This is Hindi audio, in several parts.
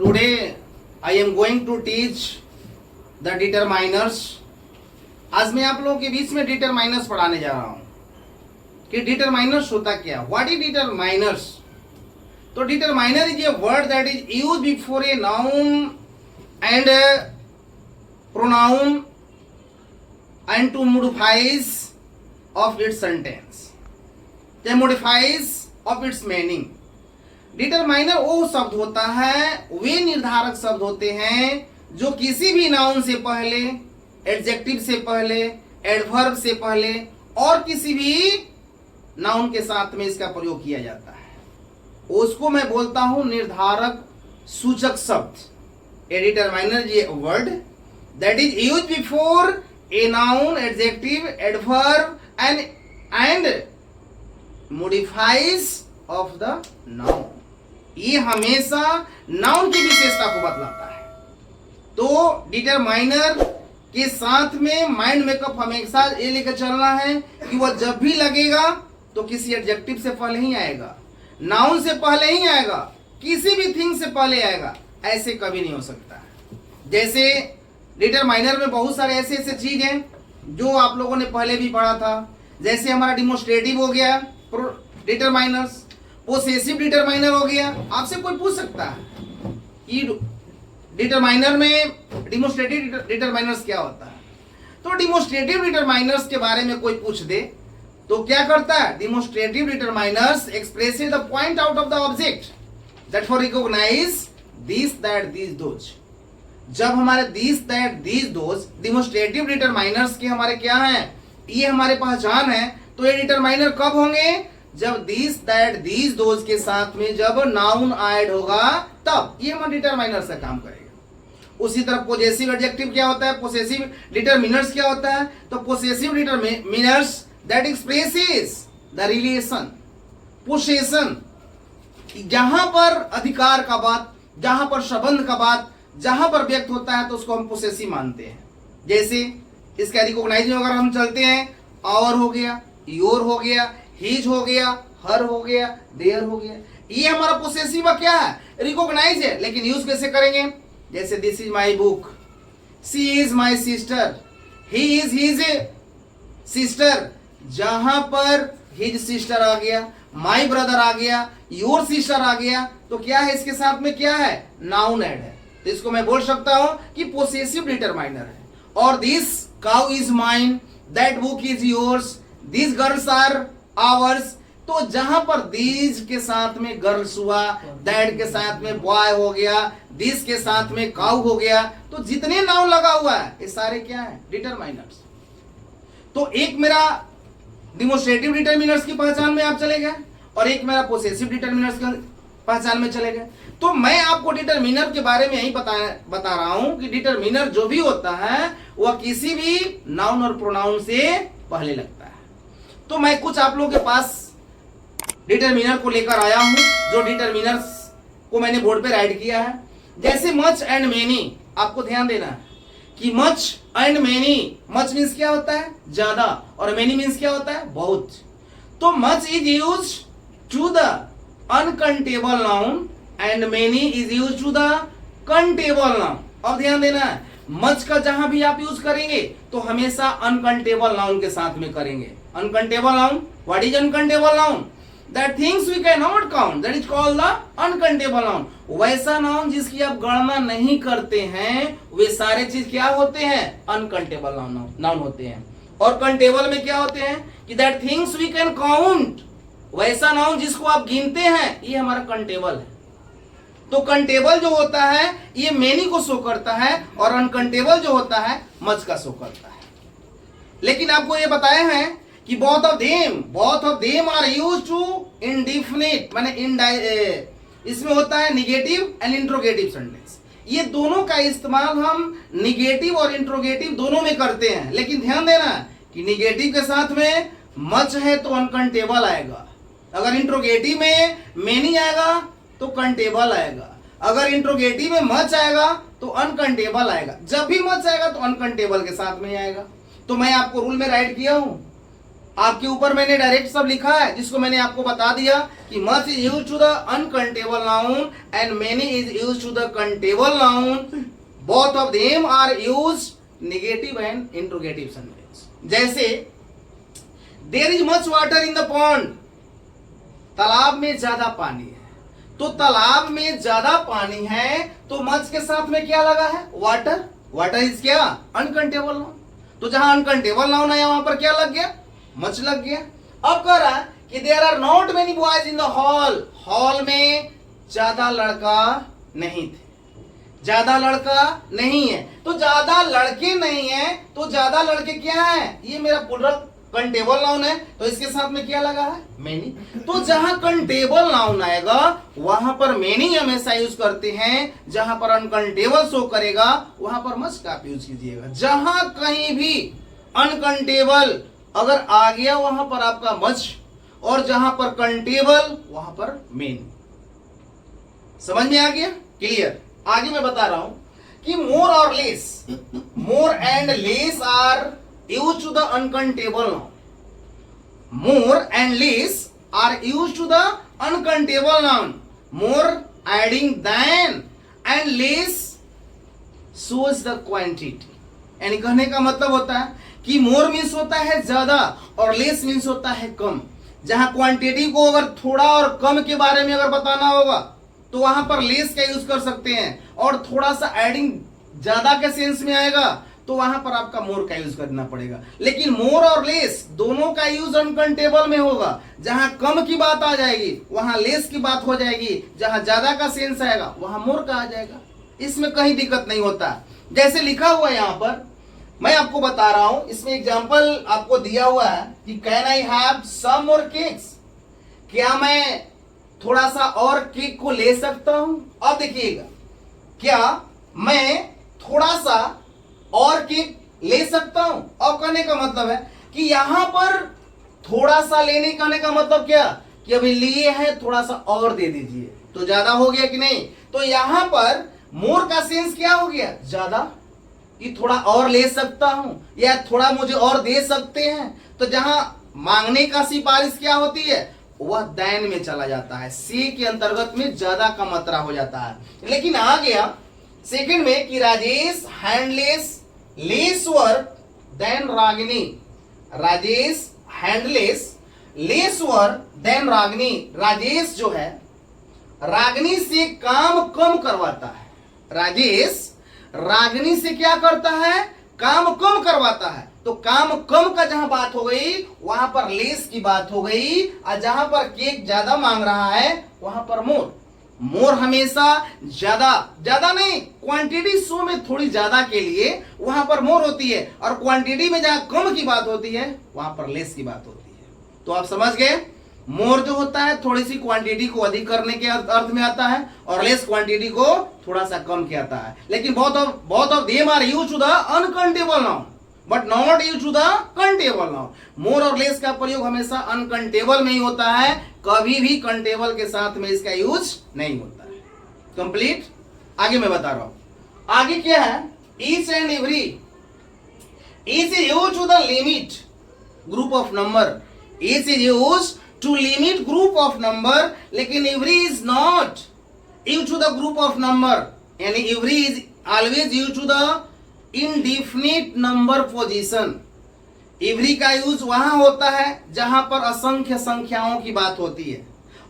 Today I am going to teach the determiners. आज मैं आप लोगों के बीच में डिटरमाइनर्स पढ़ाने जा रहा हूं कि डिटरमाइनर्स होता क्या, व्हाट इज डिटरमाइनर्स. तो determiner is a word that is use before a noun and pronoun and to modifies of its sentence, they modifies of its meaning. Determiner वो शब्द होता है, वे निर्धारक शब्द होते हैं जो किसी भी नाउन से पहले, एडजेक्टिव से पहले, एडवर्ब से पहले और किसी भी नाउन के साथ में इसका प्रयोग किया जाता है. उसको मैं बोलता हूं निर्धारक सूचक शब्द. ए डिटरमाइनर ये word that is use before a noun, adjective, adverb and modifies of the noun. ये हमेशा नाउन की विशेषता को बतलाता है. तो डिटरमाइनर के साथ में माइंड मेकअप हमेशा ये लेकर चलना है कि वह जब भी लगेगा तो किसी एडजेक्टिव से पहले ही आएगा, नाउन से पहले ही आएगा, किसी भी थिंग से पहले आएगा. ऐसे कभी नहीं हो सकता. जैसे डिटरमाइनर में बहुत सारे ऐसे ऐसे चीज हैं जो आप लोगों ने पहले भी पढ़ा था. जैसे हमारा डिमोस्ट्रेटिव हो गया डिटरमाइनर्स, पोसेसिव डिटरमाइनर हो गया. आपसे कोई पूछ सकता है कि डिटरमाइनर में डिमोस्ट्रेटिव डिटरमाइनर्स क्या होता है. तो डिमोस्ट्रेटिव डिटरमाइनर्स के बारे में कोई पूछ दे तो क्या करता है, demonstrative determiners express the point out of the object that for recognise this that this those. जब हमारे this that this those demonstrative determiners के हमारे क्या हैं, ये हमारे पहचान है. तो ये डिटरमाइनर कब होंगे, जब दिस दैट दिस दोज के साथ में जब नाउन ऐड होगा तब ये हमारे डिटरमाइनर से काम करेगा. उसी तरह पोजेसिव एडजेक्टिव क्या होता है, पोसेसिव डिटरमिनर्स क्या होता है. तो possessive determiners that expresses the relation, possession, जहां पर अधिकार का बात, जहां पर संबंध का बात, जहां पर व्यक्त होता है तो उसको हम पोसेसिव मानते हैं. जैसे इसका रिकॉग्नाइज में अगर हम चलते हैं, आवर हो गया, योर हो गया, हिज हो गया, हर हो गया, देयर हो गया, ये हमारा पोसेसिव क्या है, रिकॉग्नाइज है. लेकिन यूज कैसे करेंगे, जैसे this is my book, she is my sister, he is his sister. जहां पर हिज सिस्टर आ गया, माई ब्रदर आ गया, योर सिस्टर आ गया, तो क्या है इसके साथ में क्या है, नाउन ऐड है. तो इसको मैं बोल सकता हूं कि पोसेसिव डिटरमाइनर है. और this cow is mine, that book is yours, this girls are ours. तो जहां पर दिस के साथ में गर्ल्स हुआ, दैट के साथ में बॉय हो गया, दिस के साथ में काउ हो गया, तो जितने नाउन लगा हुआ है ये सारे क्या है, डिटरमाइनर्स. तो एक मेरा डिमोस्ट्रेटिव डिटरमिनर्स की पहचान में आप चले गए और एक मेरा पोसेसिव डिटरमिनर्स की पहचान में चले गए. तो मैं आपको डिटरमिनर के बारे में यही बता रहा हूं कि डिटरमिनर जो भी होता है वह किसी भी नाउन और प्रोनाउन से पहले लगता है. तो मैं कुछ आप लोगों के पास डिटरमिनर को लेकर आया हूं जो डिटरमिनर्स को मैंने बोर्ड पे राइट किया है. जैसे मच एंड मेनी, आपको ध्यान देना है कि much and many, much means क्या होता है, ज्यादा, और मेनी मीन्स क्या होता है, बहुत. तो much is use to the uncountable noun and many is use to the countable noun. अब ध्यान देना है, मच का जहां भी आप यूज करेंगे तो हमेशा अनकंटेबल नाउन के साथ में करेंगे. Uncountable noun, what is uncountable noun, that things we can not count, that is called the uncountable noun. वैसा नाउन जिसकी आप गणना नहीं करते हैं वे सारे चीज क्या होते हैं, अनकंटेबल नाउन होते हैं. और कंटेबल में क्या होते हैं कि that things we can count, वैसा नाउन जिसको आप गिनते हैं, ये हमारा कंटेबल है. तो कंटेबल जो होता है ये मेनी को शो करता है और अनकंटेबल जो होता है मच का शो करता है. लेकिन आपको ये बताया है कि both of them are used to indefinite, माने इसमें होता है निगेटिव एंड इंट्रोगेटिव सेंटेंस. ये दोनों का इस्तेमाल हम निगेटिव और इंट्रोगेटिव दोनों में करते हैं. लेकिन ध्यान देना कि निगेटिव के साथ में मच है तो अनकंटेबल आएगा, अगर इंट्रोगेटिव में मेनी आएगा तो कंटेबल आएगा, अगर इंट्रोगेटिव में मच आएगा तो अनकंटेबल आएगा. जब भी मच आएगा तो अनकंटेबल के साथ में आएगा. तो मैं आपको रूल में राइट किया हूं आपके ऊपर मैंने डायरेक्ट सब लिखा है, जिसको मैंने आपको बता दिया कि much is use to the uncountable noun and many is use to the countable noun. Both of them are use negative and interrogative sentence. जैसे there is much water in the pond, तालाब में ज्यादा पानी है। तो तालाब में ज्यादा पानी है तो मच के साथ में क्या लगा है? वाटर। वाटर इज क्या? Uncountable noun. तो जहां अनकाउंटेबल नाउन है वहां पर क्या लग गया? मच लग गया। अब कह रहा है कि there are not many boys in the hall, hall में ज्यादा लड़का नहीं थे, ज्यादा लड़का नहीं है। तो ज्यादा लड़के नहीं है तो ज्यादा लड़के क्या है? ये मेरा प्लूरल कंटेबल नाउन है, तो इसके साथ में क्या लगा है? मेनी। तो जहां कंटेबल नाउन आएगा वहां पर मेनी हमेशा यूज करते हैं, जहां पर अनकंटेबल शो करेगा वहां पर मच का आप यूज कीजिएगा। जहां कहीं भी अनकंटेबल अगर आ गया वहां पर आपका मच, और जहां पर कंटेबल वहां पर मेन। समझ में आ गया? क्लियर? आगे मैं बता रहा हूं कि मोर और less, more and less are used to the uncountable noun. More and less are used to the uncountable noun. More adding than and less shows the quantity. यानी कहने का मतलब होता है कि मोर मीन्स होता है ज्यादा और लेस मीन्स होता है कम। जहां क्वांटिटी को अगर थोड़ा और कम के बारे में अगर बताना होगा तो वहां पर लेस का यूज कर सकते हैं, और थोड़ा सा एडिंग ज्यादा के सेंस में आएगा तो वहां पर आपका मोर का यूज करना पड़ेगा। लेकिन मोर और लेस दोनों का यूज अनकाउंटेबल में होगा। जहां कम की बात आ जाएगी वहां लेस की बात हो जाएगी, जहां ज्यादा का सेंस आएगा वहां मोर का आ जाएगा। इसमें कहीं दिक्कत नहीं होता। जैसे लिखा हुआ है यहां पर, मैं आपको बता रहा हूं, इसमें एग्जांपल आपको दिया हुआ है कि can I have some more cakes, क्या मैं थोड़ा सा और केक को ले सकता हूं। अब देखिएगा, क्या मैं थोड़ा सा और केक ले सकता हूं। अब कहने का मतलब है कि यहां पर थोड़ा सा लेने कहने का मतलब क्या कि अभी लिए हैं, थोड़ा सा और दे दीजिए, तो ज्यादा हो गया कि नहीं। तो यहां पर मोर का सेंस क्या हो गया? ज्यादा, कि थोड़ा और ले सकता हूं या थोड़ा मुझे और दे सकते हैं। तो जहां मांगने का सिफारिश क्या होती है वह दैन में चला जाता है, से के अंतर्गत में ज्यादा का मात्रा हो जाता है। लेकिन आ गया सेकंड में कि Rajesh handles less work than Ragini, Rajesh handles less work than Ragini. Rajesh जो है रागिनी से काम कम करवाता है। राजेश रागिनी से क्या करता है? काम कम करवाता है। तो काम कम का जहां बात हो गई वहां पर लेस की बात हो गई, और जहां पर केक ज्यादा मांग रहा है वहां पर मोर। मोर हमेशा ज्यादा, ज्यादा नहीं, क्वांटिटी शो में थोड़ी ज्यादा के लिए वहां पर मोर होती है, और क्वांटिटी में जहां कम की बात होती है वहां पर लेस की बात होती है। तो आप समझ गए, मोर जो होता है थोड़ी सी क्वांटिटी को अधिक करने के अर्थ में आता है, और लेस क्वांटिटी को थोड़ा सा कम के आता है। लेकिन both of them are used to the uncountable noun but not use to the countable noun. More और लेस का प्रयोग हमेशा अनकाउंटेबल में ही होता है, कभी भी काउंटेबल के साथ में इसका यूज नहीं होता है। कंप्लीट? आगे मैं बता रहा हूं, आगे क्या है? Each and every is use to the limit group of number, is use to limit group of number, लेकिन every is not use to the group of number. यानी every is always use to the indefinite number position. Every का यूज वहां होता है जहां पर असंख्य संख्याओं की बात होती है,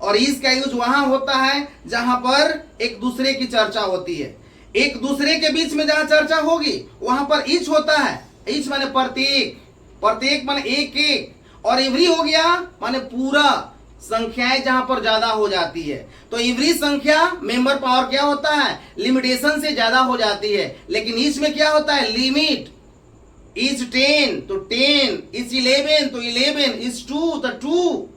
और इज का यूज वहां होता है जहां पर एक दूसरे की चर्चा होती है। एक दूसरे के बीच में जहां चर्चा होगी वहां पर ईच होता है। ईच माने प्रत्येक, प्रत्येक माने एक एक, और एवरी हो गया माने पूरा, संख्याएं जहां पर ज्यादा हो जाती है। तो एवरी संख्या मेंबर पावर क्या होता है? लिमिटेशन से ज्यादा हो जाती है। लेकिन ईच में क्या होता है? लिमिट। इज 10 तो 10, इज 11 तो 11, इज 2 तो 2।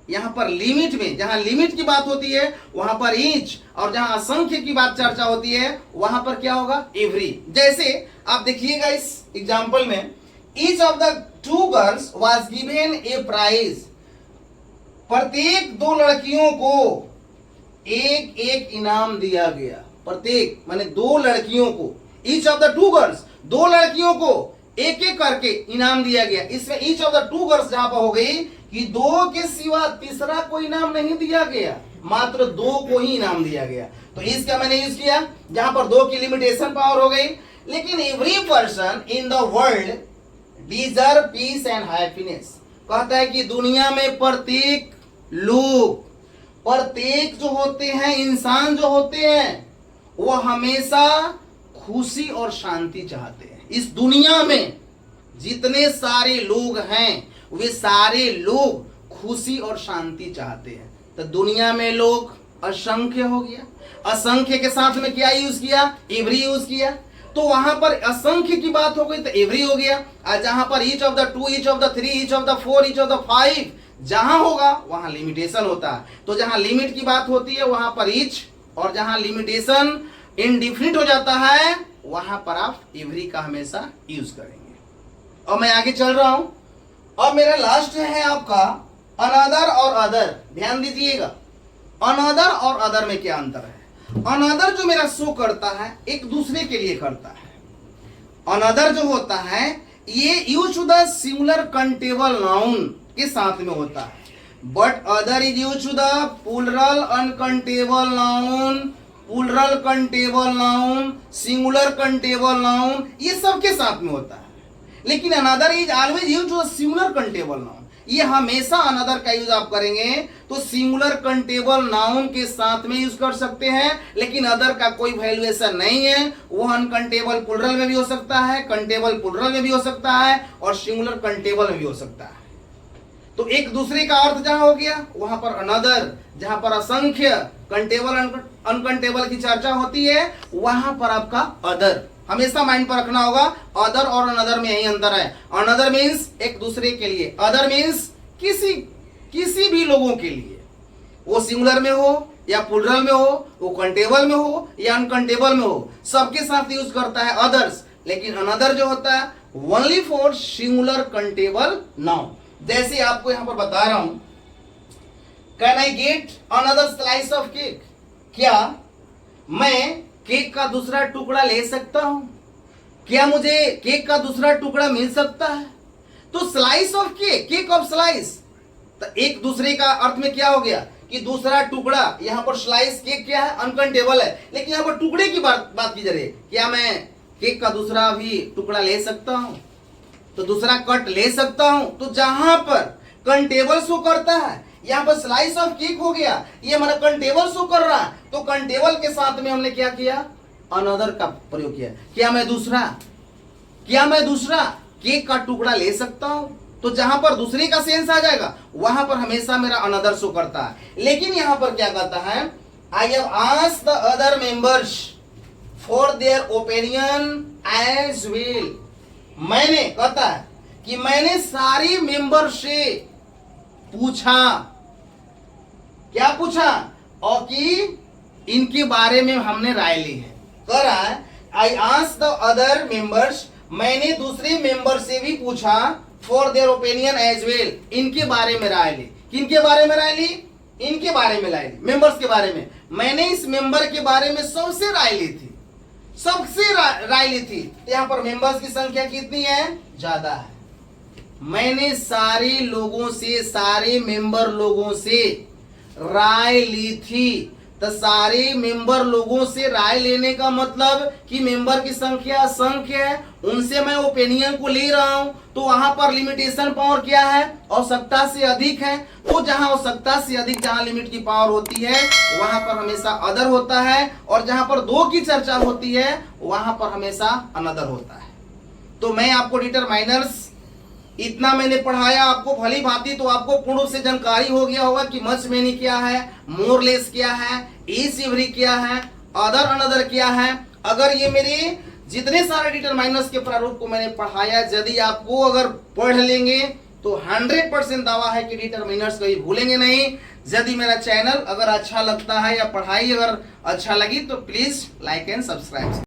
यहां पर लिमिट में, जहां लिमिट की बात होती है वहां पर ईच, और जहां असंख्य की बात चर्चा होती है वहां पर क्या होगा? एवरी। जैसे आप देखिएगा इस एग्जाम्पल में, each of the 2 girls was given a prize. प्रत्येक 2 लड़कियों को एक एक इनाम दिया गया। प्रत्येक माने 2 लड़कियों को, ईच ऑफ द 2 गर्ल्स, 2 लड़कियों को एक एक करके इनाम दिया गया। इसमें each of the two girls जहां पर हो गई कि दो के सिवा तीसरा कोई इनाम नहीं दिया गया, मात्र दो को ही इनाम दिया गया। तो इसका मैंने यूज किया जहां पर दो की लिमिटेशन पावर हो गई। लेकिन every person in the world deserve peace and happiness, कहता है कि दुनिया में प्रत्येक लोग, प्रत्येक जो होते हैं इंसान जो होते हैं, वो हमेशा खुशी और शांति चाहते हैं। इस दुनिया में जितने सारे लोग हैं वे सारे लोग खुशी और शांति चाहते हैं। तो दुनिया में लोग असंख्य हो गया, असंख्य के साथ में क्या यूज किया, एवरी यूज किया। तो वहां पर असंख्य की बात हो गई तो एवरी हो गया। और जहां पर each of the two, each of the three, each of the four, each of the five जहां होगा वहां लिमिटेशन होता है। तो जहां लिमिट की बात होती है वहां पर ईच, और जहां लिमिटेशन इनडिफिनिट हो जाता है वहां पर आप एवरी का हमेशा यूज करेंगे। और मैं आगे चल रहा हूं। अब मेरा लास्ट है आपका अनदर और अदर। ध्यान दीजिएगा, अनदर और अदर में क्या अंतर है। अनदर जो मेरा शो करता है एक दूसरे के लिए करता है। अनदर जो होता है ये use to the singular countable noun के साथ में होता है, but other is use to the plural uncountable noun, plural countable noun, singular countable noun, ये सबके साथ में होता है। लेकिन another is always use to the singular countable noun, ये हमेशा अनदर का यूज आप करेंगे तो सिंगुलर कंटेबल नाउन के साथ में यूज कर सकते हैं। लेकिन अदर का कोई वैल्यूएशन नहीं है, वो अनकंटेबल प्लूरल में भी हो सकता है, कंटेबल प्लूरल में भी हो सकता है, और सिंगुलर कंटेबल में भी हो सकता है। तो एक दूसरे का अर्थ जहां हो गया वहां पर अनदर, जहां पर असंख्य कंटेबल अनकंटेबल की चर्चा होती है वहां पर आपका अदर। हमेशा माइंड पर रखना होगा, अदर और अनदर में यही अंतर है। अनदर मीन्स एक दूसरे के लिए, अदर मीन्स किसी भी लोगों के लिए, वो सिंगुलर में हो या प्लूरल में हो, वो कंटेबल में हो या अनकंटेबल में हो, सबके साथ यूज करता है अदर्स। लेकिन अनदर जो होता है only for singular countable noun. जैसे आपको यहां पर बता रहा हूं, can I get another slice of cake, क्या मैं केक का दूसरा टुकड़ा ले सकता हूं, क्या मुझे केक का दूसरा टुकड़ा मिल सकता है। तो slice of cake, cake of slice, तो एक दूसरे का अर्थ में क्या हो गया कि दूसरा टुकड़ा। यहां पर स्लाइस केक क्या है, अनकंटेबल है, लेकिन यहां पर टुकड़े की बात की जा रही है। क्या मैं केक का दूसरा भी टुकड़ा ले सकता हूं, तो दूसरा कट ले सकता हूं। तो जहां पर कंटेबल शो करता है यहां पर स्लाइस ऑफ केक हो गया, ये हमारा कंटेबल शो कर रहा है, तो कंटेबल के साथ में हमने क्या किया, अनदर का प्रयोग किया। क्या मैं दूसरा केक का टुकड़ा ले सकता हूं, तो जहां पर दूसरे का सेंस आ जाएगा वहां पर हमेशा मेरा अनदर शो करता है। लेकिन यहां पर क्या कहता है, I have asked the other members for their opinion as well. मैंने कहता है कि मैंने सारे मेंबर से पूछा, क्या पूछा, और कि इनके बारे में हमने राय ली है। कह रहा है I asked the other members, मैंने दूसरे मेंबर से भी पूछा, for their opinion as well, इनके बारे में राय ली। किनके बारे में राय ली, इनके बारे में राय ली, मेंबर्स के बारे में। मैंने इस मेंबर के बारे में सबसे राय ली थी, सबसे राय ली थी। यहां पर मेंबर्स की संख्या कितनी है, ज्यादा है। मैंने सारे लोगों से, सारे मेंबर लोगों से राय ली थी। तो सारे मेंबर लोगों से राय लेने का मतलब कि मेंबर की संख्या असंख्य है, उनसे मैं ओपिनियन को ले रहा हूं। तो वहां पर लिमिटेशन पावर क्या है, आवश्यकता से अधिक है। तो जहां आवश्यकता से अधिक, जहां लिमिट की पावर होती है वहां पर हमेशा अदर होता है, और जहां पर दो की चर्चा होती है वहां पर हमेशा अनदर होता है। तो मैं आपको डिटरमाइनर्स इतना मैंने पढ़ाया आपको भली भांति, तो आपको पूर्ण रूप से जानकारी हो गया होगा कि मच मेनी क्या है, मोर लेस क्या है, ईच एवरी क्या है, अदर अनदर क्या है। अगर ये मेरे जितने सारे डिटरमाइनर्स के प्रारूप को मैंने पढ़ाया, यदि आपको अगर पढ़ लेंगे तो 100% दावा है कि डिटरमाइनर्स कभी भूलेंगे नहीं। यदि मेरा चैनल अगर अच्छा लगता है या पढ़ाई अगर अच्छा लगी तो प्लीज लाइक एंड सब्सक्राइब।